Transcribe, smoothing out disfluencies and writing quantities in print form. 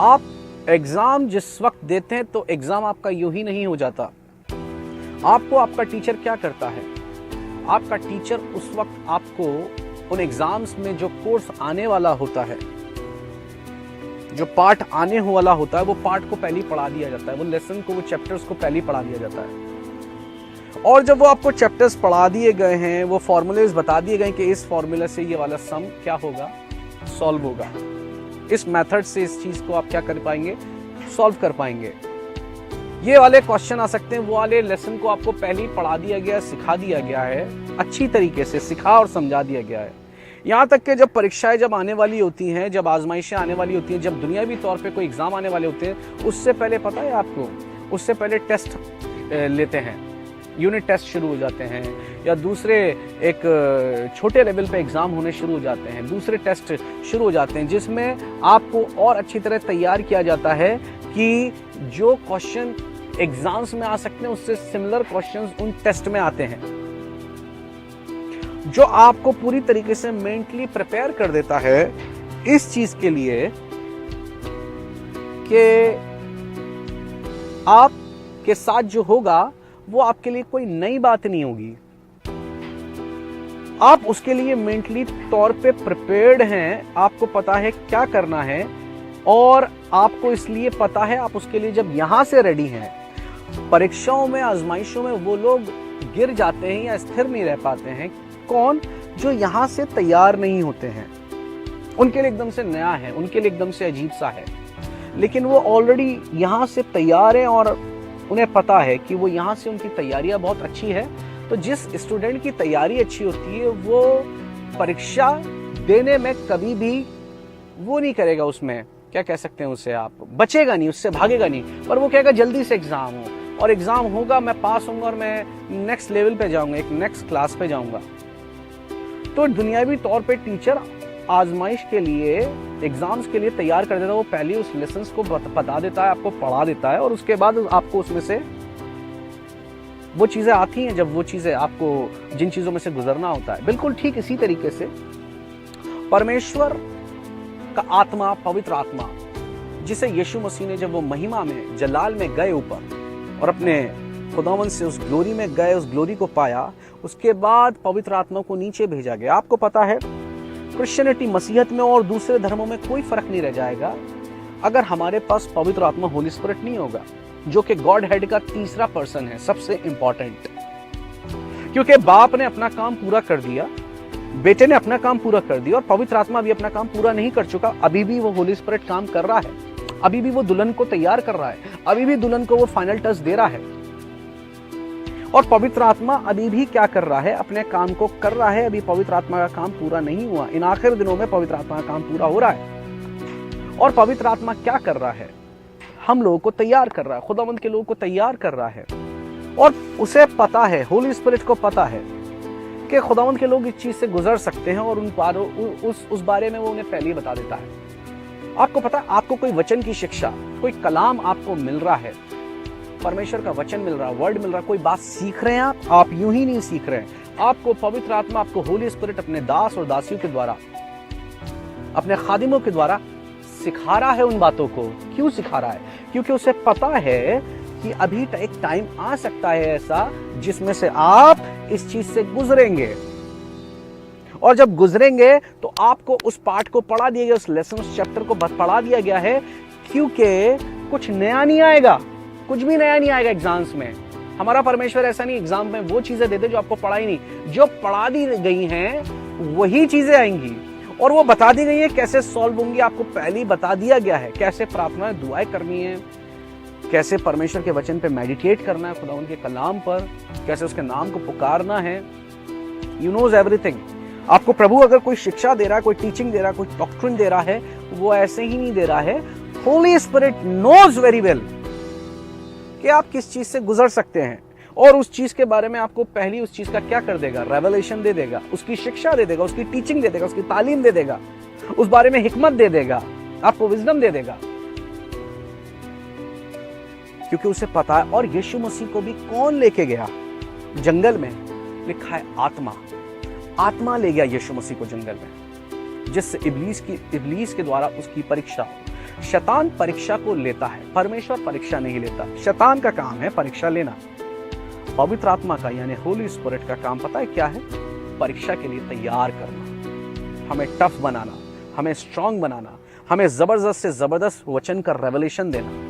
आप एग्जाम जिस वक्त देते हैं तो एग्जाम आपका यूं ही नहीं हो जाता। आपको आपका टीचर क्या करता है, आपका टीचर उस वक्त आपको उन एग्जाम्स में जो कोर्स आने वाला होता है, जो पार्ट आने वाला होता है, वो पार्ट को पहले ही पढ़ा दिया जाता है, वो लेसन को, वो चैप्टर्स को पहले ही पढ़ा दिया जाता है। और जब वो आपको चैप्टर्स पढ़ा दिए गए हैं, वो फॉर्मूलेज बता दिए गए कि इस फॉर्मूला से ये वाला सम क्या होगा, सॉल्व होगा, इस मेथड से इस चीज को आप क्या कर पाएंगे, सॉल्व कर पाएंगे। ये वाले क्वेश्चन आ सकते हैं, वो वाले लेसन को आपको पहले ही पढ़ा दिया गया, सिखा दिया गया है, अच्छी तरीके से सिखा और समझा दिया गया है। यहाँ तक कि जब परीक्षाएं जब आने वाली होती हैं, जब आजमाइशें आने वाली होती हैं, जब दुनियावी तौर पे कोई एग्जाम आने वाले होते हैं, उससे पहले पता है आपको, उससे पहले टेस्ट लेते हैं, यूनिट टेस्ट शुरू हो जाते हैं, या दूसरे एक छोटे लेवल पे एग्जाम होने शुरू हो जाते हैं, दूसरे टेस्ट शुरू हो जाते हैं, जिसमें आपको और अच्छी तरह तैयार किया जाता है कि जो क्वेश्चन एग्जाम्स में आ सकते हैं उससे सिमिलर क्वेश्चंस उन टेस्ट में आते हैं, जो आपको पूरी तरीके से मेंटली प्रिपेयर कर देता है इस चीज के लिए कि आपके साथ जो होगा वो आपके लिए कोई नई बात नहीं होगी। आप उसके लिए मेंटली तौर पे प्रिपेयर्ड हैं, आपको पता है क्या करना है, और आपको इसलिए पता है, आप उसके लिए जब यहां से रेडी हैं। परीक्षाओं में, आजमाइशों में वो लोग गिर जाते हैं या स्थिर नहीं रह पाते हैं। कौन? जो यहां से तैयार नहीं होते हैं, उनके लिए एकदम से नया है, उनके लिए एकदम से अजीब सा है, लेकिन वो ऑलरेडी यहां से तैयार है और उन्हें पता है कि वो यहाँ से उनकी तैयारियां बहुत अच्छी है। तो जिस स्टूडेंट की तैयारी अच्छी होती है वो परीक्षा देने में कभी भी वो नहीं करेगा, उसमें क्या कह सकते हैं उसे, आप बचेगा नहीं, उससे भागेगा नहीं, पर वो कहेगा जल्दी से एग्जाम हो, और एग्जाम होगा, मैं पास होऊंगा और मैं नेक्स्ट लेवल पे जाऊंगा, एक नेक्स्ट क्लास पे जाऊंगा। तो दुनियावी तौर पे टीचर आजमाइश के लिए, एग्जाम्स के लिए तैयार कर देता है, वो पहले उस लेसन्स को बता देता है, आपको पढ़ा देता है, और उसके बाद आपको उसमें से वो चीजें आती हैं, जब वो चीजें आपको जिन चीजों में से गुजरना होता है। बिल्कुल ठीक इसी तरीके से परमेश्वर का आत्मा, पवित्र आत्मा, जिसे यीशु मसीह ने जब वो महिमा में, जलाल में गए ऊपर और अपने खुदावंद से उस ग्लोरी में गए, उस ग्लोरी को पाया, उसके बाद पवित्र आत्मा को नीचे भेजा गया। आपको पता है क्रिश्चियनिटी, मसीहत में और दूसरे धर्मों में कोई फर्क नहीं रह जाएगा अगर हमारे पास पवित्र आत्मा, होली स्पिरिट नहीं होगा, जो कि गॉड हेड का तीसरा पर्सन है, सबसे इंपॉर्टेंट। क्योंकि बाप ने अपना काम पूरा कर दिया, बेटे ने अपना काम पूरा कर दिया, और पवित्र आत्मा भी अपना काम पूरा नहीं कर चुका, अभी भी वो होली स्पिरिट काम कर रहा है, अभी भी वो दुल्हन को तैयार कर रहा है, अभी भी दुल्हन को वो फाइनल टच दे रहा है। और पवित्र आत्मा अभी भी क्या कर रहा है, अपने काम को कर रहा है। अभी पवित्र आत्मा का काम पूरा नहीं हुआ, इन आखिरी दिनों में पवित्र आत्मा का काम पूरा हो रहा है। और पवित्र आत्मा क्या कर रहा है, हम लोगों को तैयार कर रहा है, खुदावंद के लोगों को तैयार कर रहा है। और उसे पता है, होली स्पिरिट को पता है कि खुदावंद के लोग इस चीज से गुजर सकते हैं, और उस बारे में वो उन्हें पहले ही बता देता है। आपको पता है, आपको कोई वचन की शिक्षा, कोई कलाम आपको मिल रहा है, परमेश्वर का वचन मिल रहा है, वर्ड मिल रहा है, कोई बात सीख रहे हैं आप यूं ही नहीं सीख रहे हैं। आपको पवित्र आत्मा, आपको होली स्पिरिट अपने दास और दासियों के द्वारा, अपने खादिमों के द्वारा सिखा रहा है उन बातों को। क्यों सिखा रहा है? क्योंकि उसे पता है कि अभी एक टाइम आ सकता है ऐसा जिसमें से आप इस चीज से गुजरेंगे, और जब गुजरेंगे तो आपको उस पार्ट को पढ़ा दिया गया, उस लेसन, उस चैप्टर को पढ़ा दिया गया है, क्योंकि कुछ नया नहीं आएगा, कुछ भी नया नहीं आएगा एग्जाम्स में। हमारा परमेश्वर ऐसा नहीं एग्जाम में वो चीजें देते जो आपको पढ़ा ही नहीं, जो पढ़ा दी गई हैं वही चीजें आएंगी, और वो बता दी गई है कैसे सॉल्व होंगी, आपको पहले ही बता दिया गया है कैसे प्रार्थनाएं, दुआएं करनी है, कैसे परमेश्वर के वचन पे मेडिटेट करना है, खुदा उनके कलाम पर कैसे उसके नाम को पुकारना है। You knows everything. आपको प्रभु अगर कोई शिक्षा दे रहा है, कोई टीचिंग दे रहा है, कोई डॉक्ट्रिन दे रहा है, वो ऐसे ही नहीं दे रहा है। Holy Spirit knows very well कि आप किस चीज से गुजर सकते हैं, और उस चीज के बारे में आपको पहली उस चीज का क्या कर देगा, रेवलेशन दे देगा, उसकी शिक्षा दे देगा, उसकी टीचिंग दे देगा, उसकी तालीम दे देगा, उस बारे में हिकमत दे देगा, आपको विजडम दे देगा, क्योंकि उसे पता है। और यीशु मसीह को भी कौन लेके गया जंगल में? लिखा है आत्मा ले गया यीशु मसीह को जंगल में, जिससे इब्लीस के द्वारा उसकी परीक्षा, शैतान परीक्षा को लेता है, परमेश्वर परीक्षा नहीं लेता। शैतान का काम है परीक्षा लेना। पवित्र आत्मा का यानी होली स्पिरिट का काम पता है क्या है? परीक्षा के लिए तैयार करना, हमें टफ बनाना, हमें स्ट्रांग बनाना, हमें जबरदस्त से जबरदस्त वचन का रेवलेशन देना।